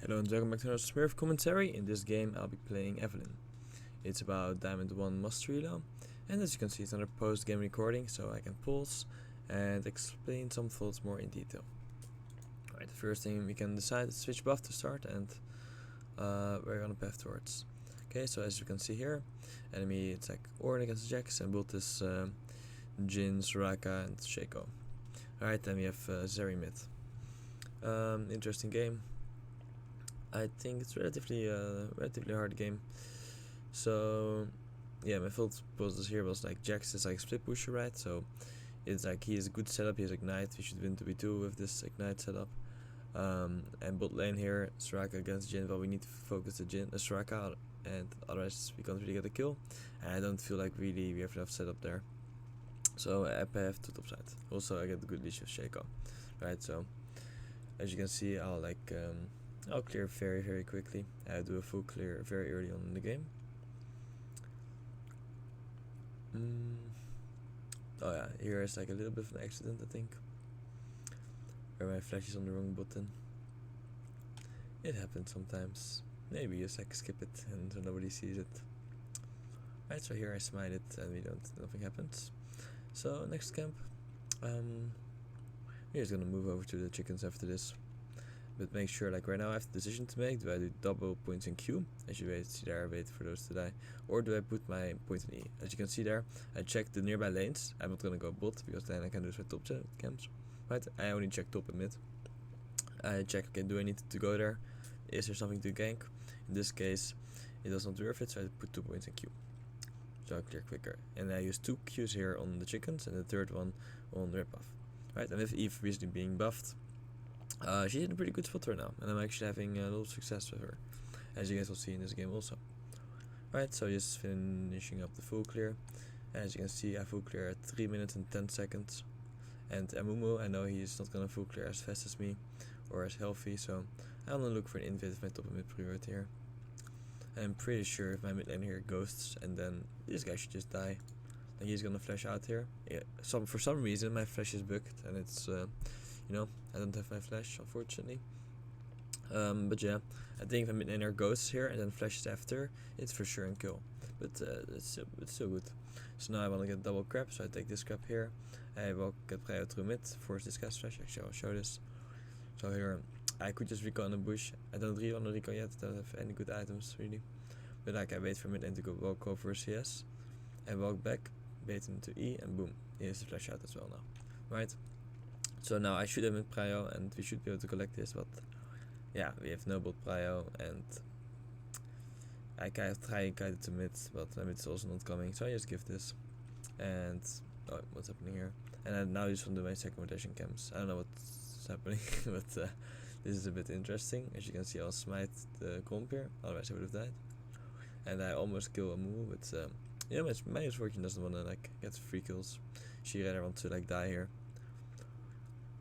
Hello and welcome back to another Smurf commentary. In this game I'll be playing Evelynn. It's about Diamond 1 Mastery Law, and as you can see it's another post-game recording, so I can pause and explain some thoughts more in detail. Alright, the first thing we can decide is switch buff to start, and we're on a path towards. Okay, so as you can see here, enemy attack Ornn against Jax, and build this Jhin, Soraka and Shaco. Alright, then we have Zeri mid. Interesting game. I think it's relatively hard game. So yeah, my thought process here was like Jax is like split pusher, right? So it's like he has a good setup, he has Ignite, we should win 2v2 with this Ignite setup. And bot lane here, Soraka against Jhin, but we need to focus the Soraka, and otherwise we can't really get a kill. And I don't feel like really we have enough setup there. So I have to top side. Also I get a good leash of Shaco. Right, so as you can see I'll clear very quickly. I do a full clear very early on in the game. Oh yeah, here is like a little bit of an accident, I think, where my flash is on the wrong button. It happens sometimes. Maybe just like skip it and so nobody sees it. Right, so here I smite it and nothing happens. So next camp, we're just gonna move over to the chickens after this. But make sure, like right now I have the decision to make. Do I do double points in Q, as you see there, wait for those to die, or do I put my point in E? As you can see there, I check the nearby lanes. I'm not gonna go bot because then I can do my top camps. Right, I only check top and mid. I check, okay, do I need to go there? Is there something to gank? In this case it does not worth it, so I put 2 points in Q, so I clear quicker. And I use 2 Qs here on the chickens and the third one on red buff. Right, and with Eve recently being buffed, she's in a pretty good spot right now, and I'm actually having a lot of success with her, as you guys will see in this game also. Right, so just finishing up the full clear. As you can see, I full clear at 3 minutes and 10 seconds. And Amumu, I know he's not gonna full clear as fast as me or as healthy, so I'm gonna look for an invade with my top and mid priority here. I'm pretty sure if my mid lane here ghosts, and then this guy should just die. Then he's gonna flash out here. Yeah, for some reason my flash is bugged, and it's I don't have my flash, unfortunately. But yeah, I think if my mid laner ghosts here and then flashes after, it's for sure and kill. But it's still good. So now I want to get double crap, so I take this crap here. I will get prio through mid, force this guy's flash. Actually, I'll show this. So here, I could just recon in the bush. I don't really want to recon yet, don't have any good items really. But like, I wait for mid lane to walk over CS. I walk back, bait into E, and boom, he has the flash out as well now. Right? So now I should have mid prio, and we should be able to collect this, but yeah, we have no bot prio, and I kind of try and guide it to mid, but my mid is also not coming, so I just give this. And what's happening here? And I now just want to do my second rotation camps. I don't know what's happening, but this is a bit interesting. As you can see, I'll smite the comp here, otherwise I would have died. And I almost kill a move, but my misfortune doesn't want to like get free kills. She rather wants to like die here.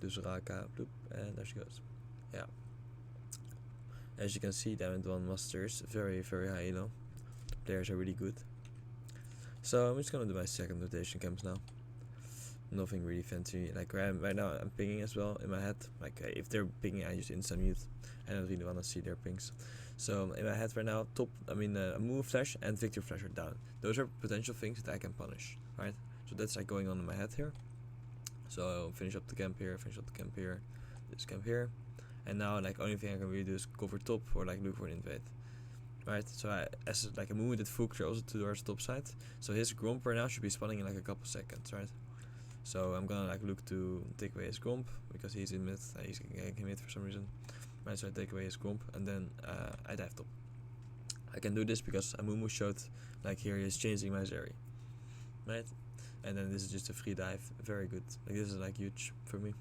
Do Soraka, bloop, and there she goes. Yeah. As you can see, Diamond 1 Masters, very high elo. The players are really good. So I'm just gonna do my second rotation camps now. Nothing really fancy. Like right now I'm pinging as well in my head. Like if they're pinging, I just instant mute. I don't really wanna see their pings. So in my head right now, a move flash and victory flash are down. Those are potential things that I can punish. Right? So that's like going on in my head here. So I'll finish up the camp here, this camp here. And now like only thing I can really do is cover top or like look for an invade. Right, so I move with full clear also towards top side. So his Gromp right now should be spawning in like a couple seconds, right? So I'm gonna like look to take away his Gromp because he's in mid, he's getting mid for some reason. Right, so I take away his Gromp and then I dive top. I can do this because Amumu showed like here he is changing my Zeri. Right? And then this is just a free dive, very good. Like this is like huge for me.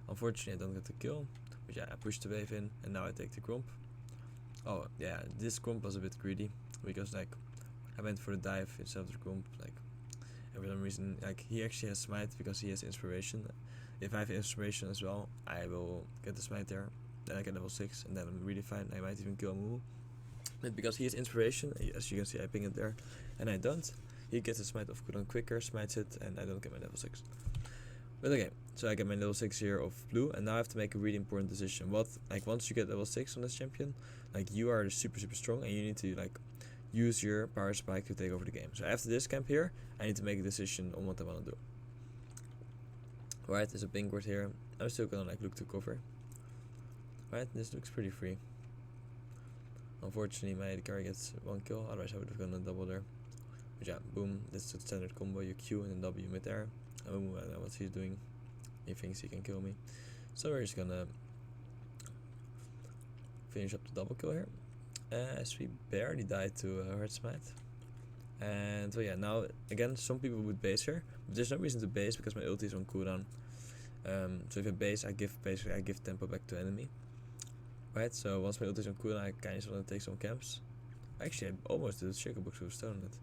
Unfortunately I don't get the kill, but yeah, I push the wave in and now I take the Gromp. Oh yeah, this Gromp was a bit greedy because like I went for the dive instead of the Gromp. Like for some reason, like he actually has smite because he has inspiration. If I have inspiration as well, I will get the smite there. Then I get level 6 and then I'm really fine. I might even kill a Moo. But because he has inspiration, as you can see I ping it there and I don't, he gets a smite of cooldown quicker, smites it, and I don't get my level 6. But okay, So I get my level 6 here of blue, and now I have to make a really important decision. Like once you get level 6 on this champion, like you are super strong, and you need to like use your power spike to take over the game. So after this camp here, I need to make a decision on what I want to do. Right, there's a pink ward here. I'm still gonna like look to cover. Right, this looks pretty free. Unfortunately, my carry gets 1 kill, otherwise I would have gone a double there. But yeah, boom, this is the standard combo, you Q and then W mid-air. I don't know what he's doing. He thinks he can kill me. So we're just gonna finish up the double kill here. As we barely died to Hard Smite. And well, yeah, now again, some people would base here, but there's no reason to base because my ulti is on cooldown. So if I base, I give tempo back to enemy. Right, so once my ulti is on cooldown, I kind of want to take some camps. Actually, I almost did a shaker box with stone it.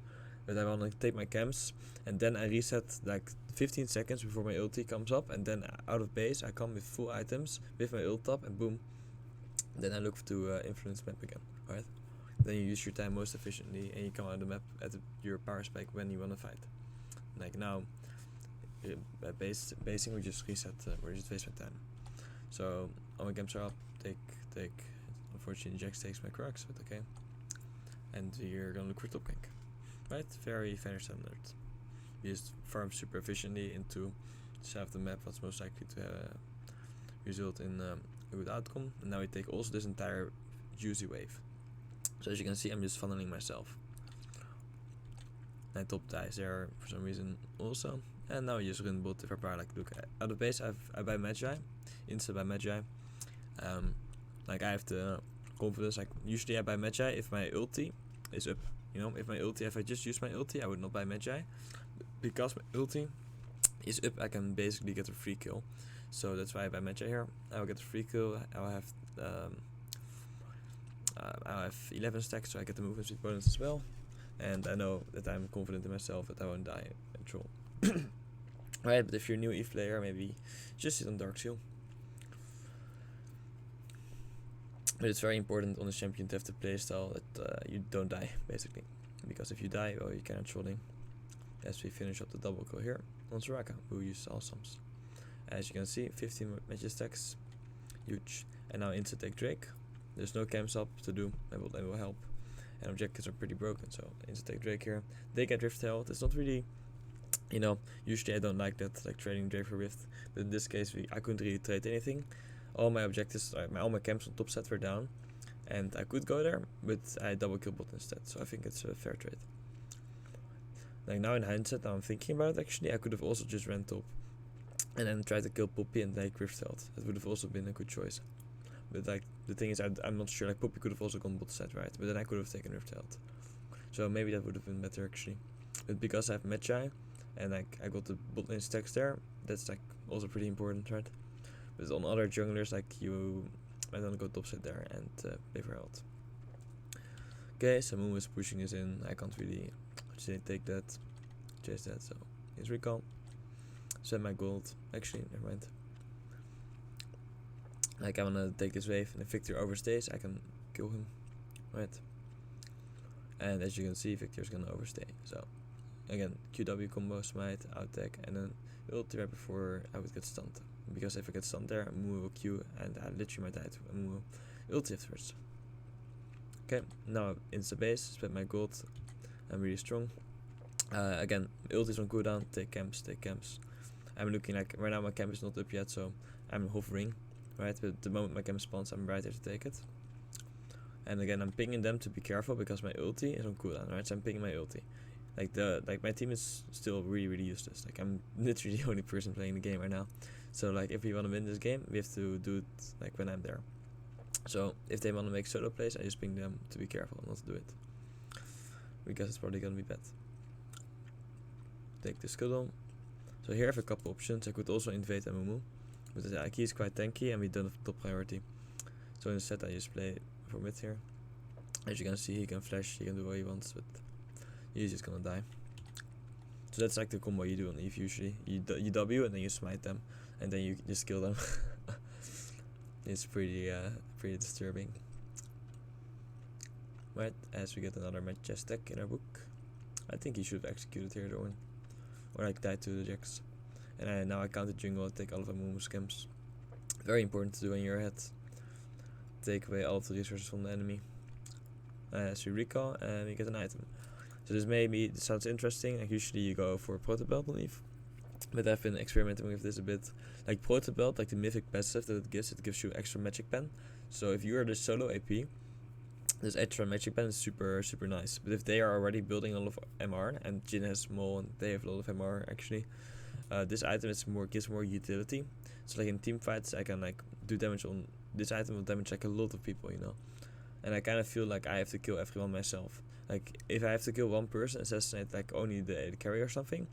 But I want to take my camps, and then I reset like 15 seconds before my ulti comes up, and then out of base, I come with full items with my ult up, and boom. Then I look to influence map again, right? Then you use your time most efficiently, and you come out of the map at your power spike when you want to fight. Like now, basing, we just reset, we just waste my time. So all my camps are up. Take. Unfortunately, Jax takes my Crocs, but okay. And we're gonna look for top gank. Right, very standard. You just farm super efficiently into south of the map, what's most likely to result in a good outcome. And now we take also this entire juicy wave. So as you can see, I'm just funneling myself. And top dies there for some reason also. And now we just run bot if I power like look out of base. I buy Magi, insta buy Magi. Like I have the confidence. Like usually I buy Magi if my ulti is up. You know, if I just use my ulti, I would not buy Magi. Because my ulti is up, I can basically get a free kill. So that's why I buy Magi here. I will get a free kill. I'll have 11 stacks, so I get the movement speed bonus as well. And I know that I'm confident in myself that I won't die at troll. Right, but if you're a new Eve player, maybe just sit on Dark Seal. But it's very important on the champion to have the playstyle that you don't die, basically. Because if you die, well, you cannot trolling. As we finish up the double kill here on Soraka, who uses awesomes. As you can see, 15 magic stacks, huge. And now instant take Drake. There's no camps up to do, they will help. And objectives are pretty broken, so instant take Drake here. They get Rift Held. It's not really, you know, usually I don't like that, like trading Drake for Rift. But in this case, I couldn't really trade anything. All my objectives, all my camps on top set were down, and I could go there, but I double kill bot instead. So I think it's a fair trade. Like now in hindsight, now I'm thinking about it. Actually, I could have also just ran top, and then tried to kill Poppy and take Rift Held. That would have also been a good choice. But like the thing is, I'm not sure. Like Poppy could have also gone bot set, right? But then I could have taken Rift Held. So maybe that would have been better actually. But because I have Magi, and like I got the bot lane stacks there, that's like also pretty important, right? But on other junglers, like I don't go top side there and pay for health. Okay, so Moon is pushing us in. I can't really take that, chase that, so he's recall. Send my gold. Actually, never mind. Like I wanna take this wave, and if Victor overstays, I can kill him, right? And as you can see, Victor's gonna overstay. So again, QW combo, smite, out tech, and then ulti right before I would get stunned. Because if I get stunned there, Moo will Q, and I literally might die to Moo ulti afterwards. Okay, now insta base, spend my gold. I'm really strong. Again, ulti is on cooldown. Take camps. I'm looking like right now my camp is not up yet, so I'm hovering. Right, but the moment my camp spawns, I'm right there to take it. And again, I'm pinging them to be careful because my ulti is on cooldown. Right, so I'm pinging my ulti. Like my team is still really useless. Like I'm literally the only person playing the game right now. So like if we want to win this game, we have to do it like when I'm there. So if they want to make solo plays, I just ping them to be careful not to do it, because it's probably gonna be bad. Take the Scuttle. So here I have a couple options. I could also invade Amumu, but like he's quite tanky and we don't have top priority. So instead I just play for mid here. As you can see, he can flash, he can do what he wants, but he's just gonna die. So that's like the combo you do on Eve usually. You W and then you smite them, and then you just kill them. It's pretty disturbing. Right, as we get another Majestic in our book. I think he should have executed here though, or like died to the Jax. And now I counter jungle and take all of my Mumu scams. Very important to do in your head. Take away all of the resources from the enemy. As we recall, and we get an item. So this sounds interesting. Like usually you go for Proto Belt, I believe. But I've been experimenting with this a bit. Like Proto Belt, like the mythic passive that it gives you extra magic pen. So if you are the solo AP, this extra magic pen is super nice. But if they are already building a lot of MR, and Jin has small and they have a lot of MR actually, this item gives more utility. So like in team fights, I can like do damage on this item will damage like a lot of people, you know. And I kind of feel like I have to kill everyone myself. Like if I have to kill one person, assassinate like only the carry or something,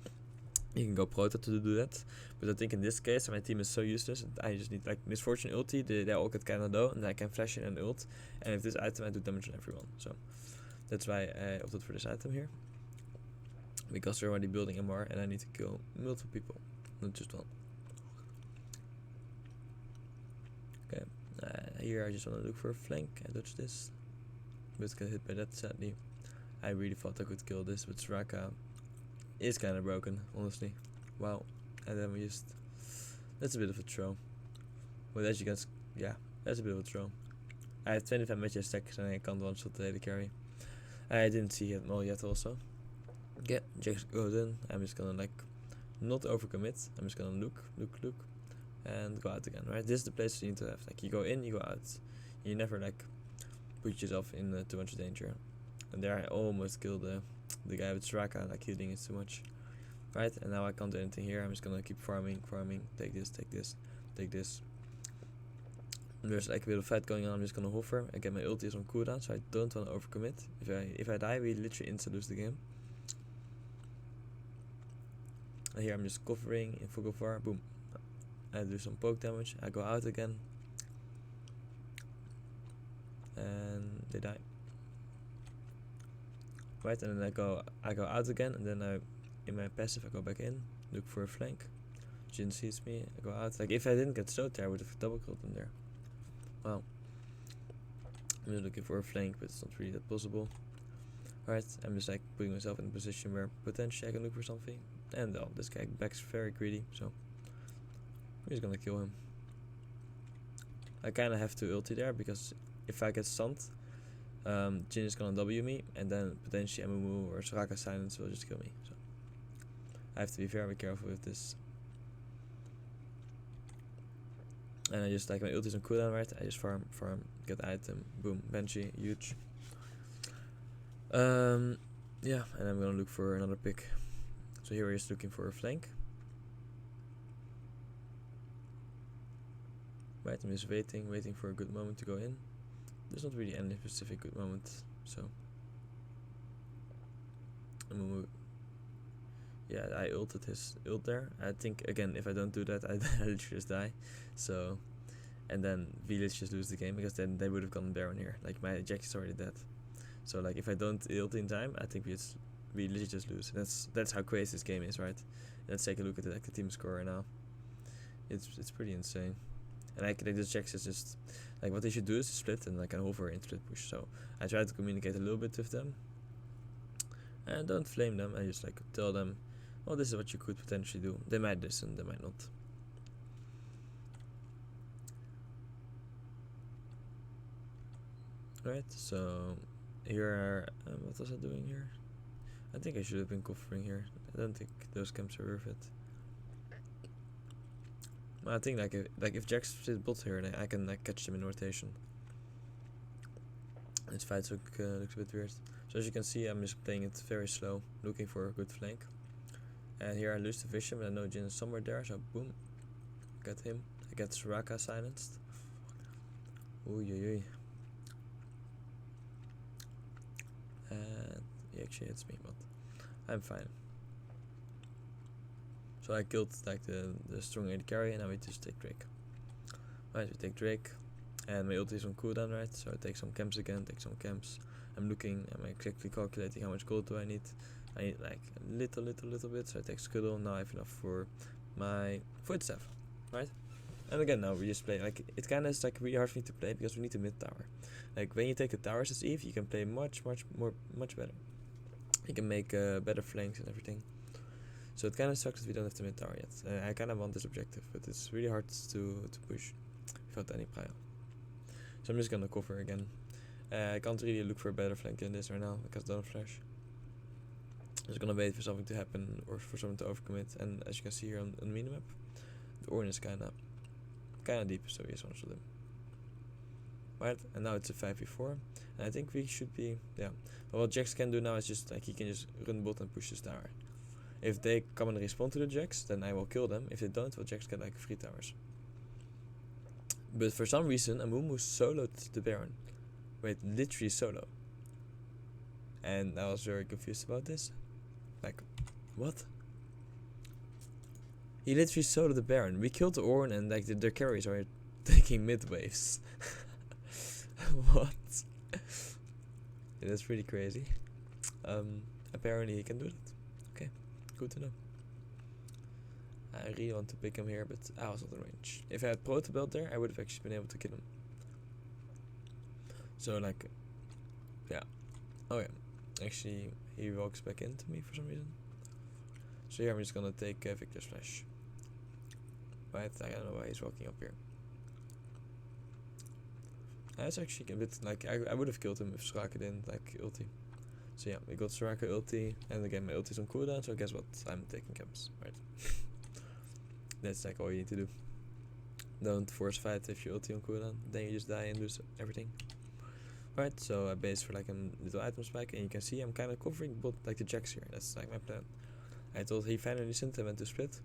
you can go Proto to do that. But I think in this case, my team is so useless. I just need like Misfortune ulti. They all get kind of low, and then I can flash in and ult. And with this item, I do damage on everyone. So that's why I opted for this item here. Because they're already building MR, and I need to kill multiple people, not just one. Okay, here I just want to look for a flank. I dodge this, but get hit by that sadly. I really thought I could kill this, but Soraka is kind of broken, honestly. Wow, and then we just... That's a bit of a throw. But as you can... Yeah, that's a bit of a throw. I have 25 magic stacks and I can't one-shot the AD carry. I didn't see it all yet also. Okay, Jax goes in. I'm just gonna like... Not overcommit. I'm just gonna look. And go out again, right? This is the place you need to have. Like, you go in, you go out. You never like... Put yourself in too much danger. And there I almost killed the guy with Soraka, like healing is too much. Right, and now I can't do anything here. I'm just gonna keep farming. Take this. And there's like a bit of fight going on. I'm just gonna hover. I get my ulti is on cooldown, so I don't wanna overcommit. If I die, we literally insta lose the game. And here I'm just covering in full cover. Boom. I do some poke damage. I go out again. And they die. Right, and then I go out again, and then in my passive I go back in, look for a flank. Jin sees me, I go out. Like if I didn't get slowed there, I would have double killed him there. Wow. I'm just looking for a flank, but it's not really that possible. Right, I'm just like putting myself in a position where potentially I can look for something. And this guy backs very greedy, so I'm just gonna kill him. I kinda have to ulti there because if I get stunned, Jin is gonna W me, and then potentially Mumu or Soraka silence will just kill me. So I have to be very careful with this. And I just like my ulti is on cooldown, right? I just farm, get item, boom, Banshee, huge. Yeah, and I'm gonna look for another pick. So here we're just looking for a flank. Right, I'm just waiting for a good moment to go in. There's not really any specific good moment, so yeah, I ulted his ult there. I think again, if I don't do that, I literally just die. So, and then Village just lose the game because then they would have gone Baron here. Like my Jax is already dead. So like if I don't ult in time, I think we literally just lose. That's how crazy this game is, right? Let's take a look at the team score now. It's pretty insane. And like this Jax is just like what they should do is split and like an hover and split push. So I try to communicate a little bit with them. And don't flame them. I just like tell them, well, this is what you could potentially do. They might listen, they might not. Right, so here, what was I doing here? I think I should have been covering here. I don't think those camps are worth it. I think like if Jax sits bot here, then I can like catch them in rotation. This fight looks a bit weird. So as you can see, I'm just playing it very slow, looking for a good flank. And here I lose the vision, but I know Jin is somewhere there, so boom, get him. I get Soraka silenced. Ooh. And he actually hits me, but I'm fine. So I killed like the strong AD carry, and now we just take Drake. Right, we take Drake, and my ulti is on cooldown, right? So I take some camps again, I'm looking, I'm exactly calculating how much gold do I need. I need like a little bit, so I take Scuttle. Now I have enough for my footstaff, right? And again, now we just play, like, it kinda is like really hard for me to play because we need the mid tower. Like when you take the towers as Eve, you can play much better. You can make better flanks and everything. So it kind of sucks that we don't have the mid tower yet. I kind of want this objective, but it's really hard to push without any prio. So I'm just gonna cover again. I can't really look for a better flank in this right now because I don't have flash. I'm just gonna wait for something to happen or for someone to overcommit. And as you can see here on the minimap, the orange is kinda deep, so we just want to shoot him. Right, and now it's a 5v4, and I think we should be, yeah. But what Jax can do now is just like he can just run bot and push this tower. If they come and respond to the Jax, then I will kill them. If they don't, well, Jax get like 3 towers. But for some reason, Amumu soloed the Baron. Wait, literally solo. And I was very confused about this. Like, what? He literally soloed the Baron. We killed the Ornn and like their carries are taking mid waves. What? Yeah, that's pretty crazy. Apparently he can do that. Okay, good to know. I really want to pick him here, but I was not in range. If I had Proto built there, I would have actually been able to kill him. So like, yeah. Oh yeah, actually he walks back into me for some reason. So here I'm just gonna take Victor's flash. Right, I don't know why he's walking up here. That's actually a bit like I would have killed him if Soraka didn't like ulti. So yeah, we got Soraka ulti, and again my ulti's on cooldown. So guess what? I'm taking camps, right? That's like all you need to do. Don't force fight if you ulti on cooldown, then you just die and lose everything. Right, so I base for like a little item spike, and you can see I'm kind of covering bot like the Jax here. That's like my plan. I thought he finally sent them to split,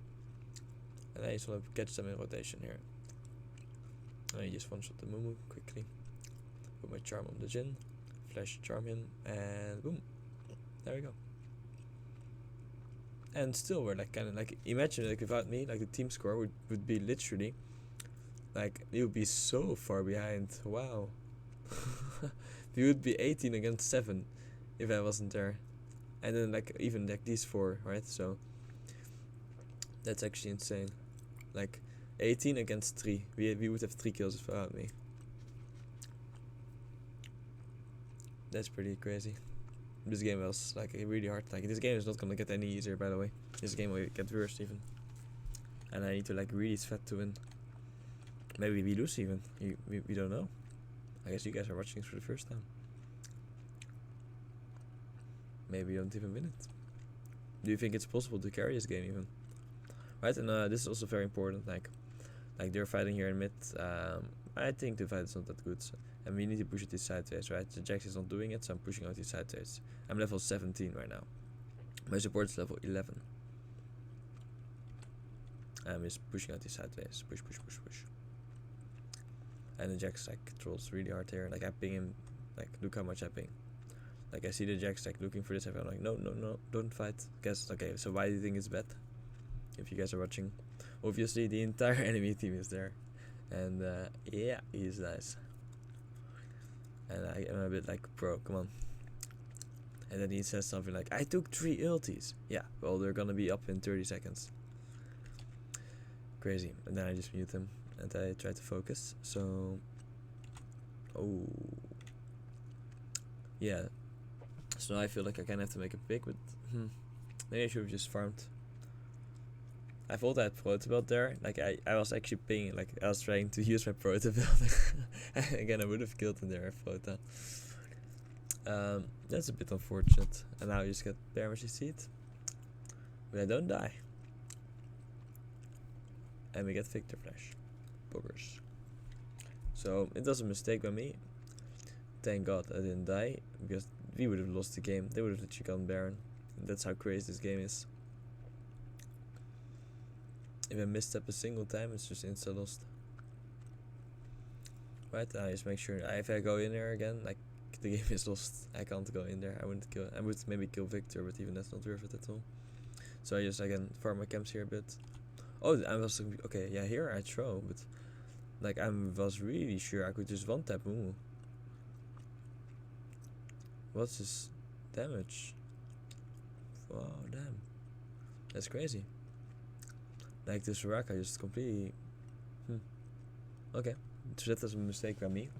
and I just want to catch them in rotation here. I just one shot the Mumu quickly. Put my charm on the Jhin, flash charm him, and boom. There we go. And still we're like kind of like, imagine like without me, like the team score would be literally like, it would be so far behind. Wow. We would be 18 against 7 if I wasn't there. And then like even like these 4, right? So that's actually insane. Like 18 against 3. We would have 3 kills without me. That's pretty crazy. This game was like really hard. Like this game is not gonna get any easier, by the way. This game will get worse even. And I need to like really sweat to win. Maybe we lose even. We don't know. I guess you guys are watching this for the first time. Maybe you don't even win it. Do you think it's possible to carry this game even? Right, and this is also very important. Like they're fighting here in mid. I think the fight is not that good. And we need to push it these sideways, right? The Jax is not doing it, so I'm pushing out these sideways. I'm level 17 right now. My support is level 11. I'm just pushing out these sideways. Push, push, push, push. And the Jax like trolls really hard here. Like I ping him, like look how much I ping. Like I see the Jax like looking for this, I'm like no, don't fight. Guess okay, so why do you think it's bad? If you guys are watching. Obviously the entire enemy team is there. And yeah, he's nice. And I am a bit like, bro, come on. And then he says something like, I took 3 ultis. Yeah, well, they're gonna be up in 30 seconds. Crazy. And then I just mute him. And I try to focus. So, oh. Yeah. So now I feel like I kind of have to make a pick, but maybe I should have just farmed. I thought I had Proto build there. Like I was actually pinging, like I was trying to use my Proto build. Again, I would have killed him there if Proto. That's a bit unfortunate. And now you just get Permacy Seed. But I don't die. And we get Victor Flash. Boogers. So it was a mistake by me. Thank God I didn't die, because we would have lost the game. They would have literally gone Baron. And that's how crazy this game is. If I misstep a single time, it's just insta lost. Right, I just make sure if I go in there again, like the game is lost. I can't go in there. I would maybe kill Victor, but even that's not worth it at all. So I just again farm my camps here a bit. Oh, I was okay. Yeah, here I throw, but like I was really sure I could just one tap Mumu. What's his damage? Wow, damn, that's crazy. Like the Soraka just completely. Okay, so that was a mistake by me,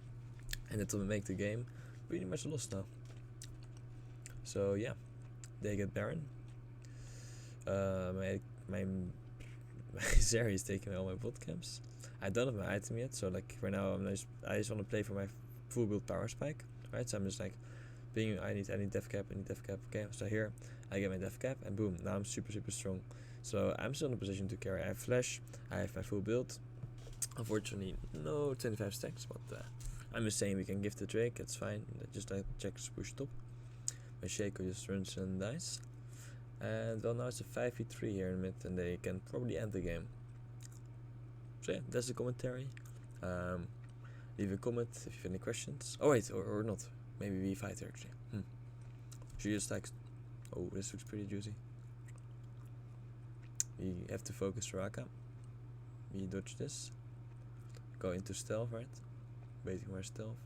and it will make the game pretty much lost now. So yeah, they get Baron. My Zeri is taking all my bot camps. I don't have my item yet, so like right now I just want to play for my full build power spike, right? So I'm just like being I need def cap, okay, so here I get my def cap and boom, now I'm super strong. So I'm still in a position to carry. I have flash, I have my full build. Unfortunately no 25 stacks, but I'm just saying we can give the Drake, it's fine. Just like Jax push top. My Shaco just runs and dies. And well, now it's a 5v3 here in mid and they can probably end the game. So yeah, that's the commentary. Leave a comment if you have any questions. Oh wait, or not. Maybe we fight here actually. She just like, oh, this looks pretty juicy. We have to focus Soraka. We dodge this. Go into stealth, right? Waiting for stealth,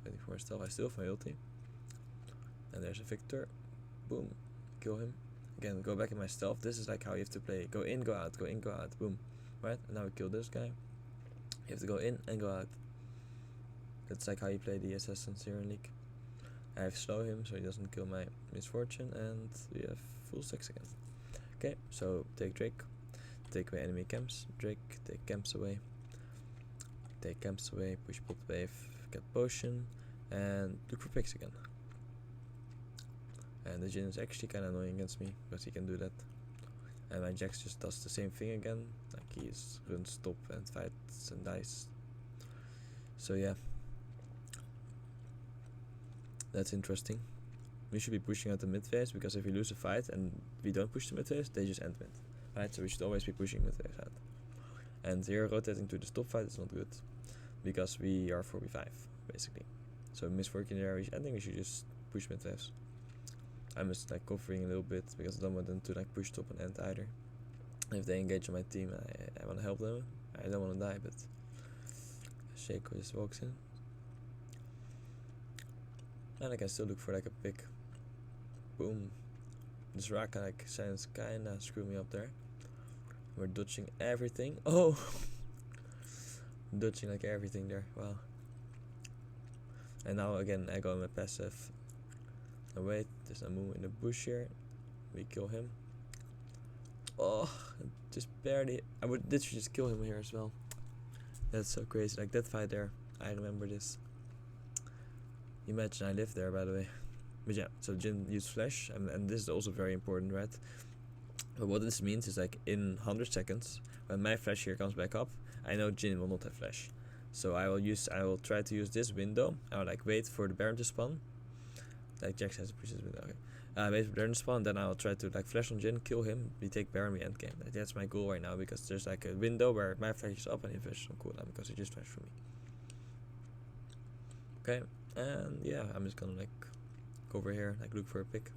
I still have my ulti. And there's a Victor. Boom. Kill him. Again, go back in my stealth. This is like how you have to play. Go in, go out, go in, go out. Boom. Right? And now we kill this guy. You have to go in and go out. That's like how you play the assassins here in League. I have slow him so he doesn't kill my misfortune, and we have full stacks again. Okay, so take Drake, take away enemy camps. Drake, take camps away. Take camps away, push bot wave, get potion, and look for picks again. And the Jhin is actually kind of annoying against me because he can do that. And my Jax just does the same thing again, like he runs top and fights and dies. So yeah, that's interesting. We should be pushing out the mid phase, because if we lose a fight and we don't push the mid phase, they just end mid. Right, so we should always be pushing mid phase out. And here rotating to the top fight is not good, because we are 4v5 basically. So misfortune there, I think we should just push mid phase. I'm just like covering a little bit because I don't want them to like push top and end either. If they engage on my team, I want to help them. I don't want to die, but Shaco just walks in. And I can still look for like a pick. Boom. This Raka like sounds kinda screw me up there. We're dodging everything. Oh! Dodging like everything there. Wow. And now again I go in my passive. Oh wait, there's a move in the bush here. We kill him. Oh, just barely. I would literally just kill him here as well. That's so crazy. Like that fight there, I remember this. Imagine I lived there, by the way. But yeah, so Jhin used flash, and this is also very important, right? But what this means is like in 100 seconds, when my flash here comes back up, I know Jhin will not have flash. So I will try to use this window. I will like wait for the Baron to spawn. Like Jax has to push this window. Okay. Wait for Baron to spawn, then I'll try to like flash on Jhin, kill him, we take Baron, we end game. Like, that's my goal right now, because there's like a window where my flash is up and he flashes on cooldown because he just flashed for me. Okay, and yeah, I'm just gonna like go over here, like look for a pick.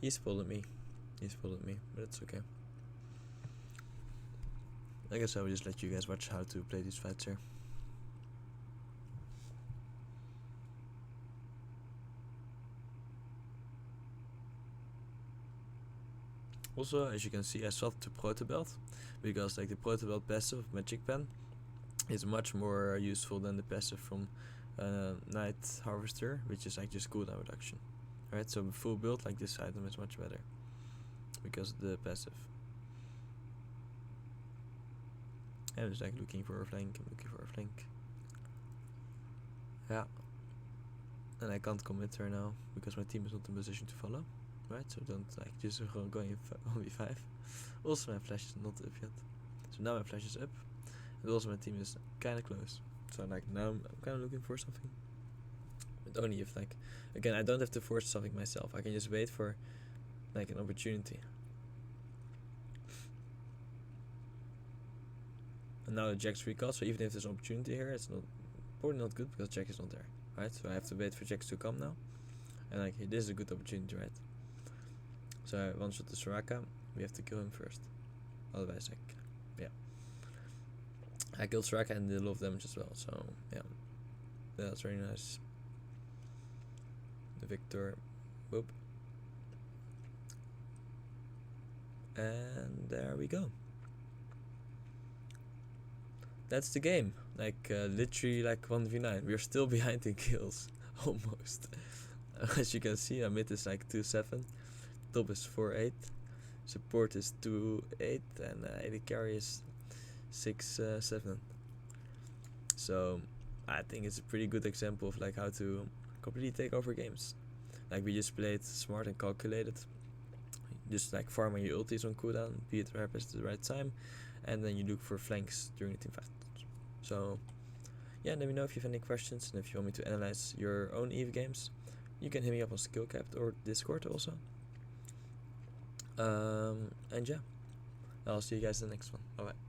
He spotted me, but it's okay. I guess I will just let you guys watch how to play these fights here. Also, as you can see, I swapped to Proto Belt, because like the Proto Belt passive of Magic Pen is much more useful than the passive from Night Harvester, which is like just cooldown reduction. Right, so full build like this item is much better because of the passive. I'm just like looking for a flank, Yeah. And I can't commit her now because my team is not in position to follow. Right, so don't like just go in 1v5. Also my flash is not up yet. So now my flash is up. And also my team is kinda close. So like now I'm kinda looking for something. But only if like, again, I don't have to force something myself. I can just wait for like an opportunity. And now the Jax recall, so even if there's an opportunity here, it's not probably not good because Jax is not there. Right, so I have to wait for Jax to come now. And like this is a good opportunity, right? So I one shot the Soraka, we have to kill him first. Otherwise like, yeah. I killed Soraka and did a lot of damage as well, so yeah. That's very nice. The Victor, boop. And there we go. That's the game. Like literally like 1v9. We're still behind in kills. Almost. As you can see, our mid is like 2-7. Top is 4-8. support is 2-8 and AD carry is 6-7. So I think it's a pretty good example of like how to completely take over games. Like we just played smart and calculated, just like farming your ultis on cooldown, be it at the right time, and then you look for flanks during the team fight. So yeah, let me know if you have any questions, and if you want me to analyze your own EVE games, you can hit me up on Skillcapped or Discord also. And yeah, I'll see you guys in the next one. Bye bye.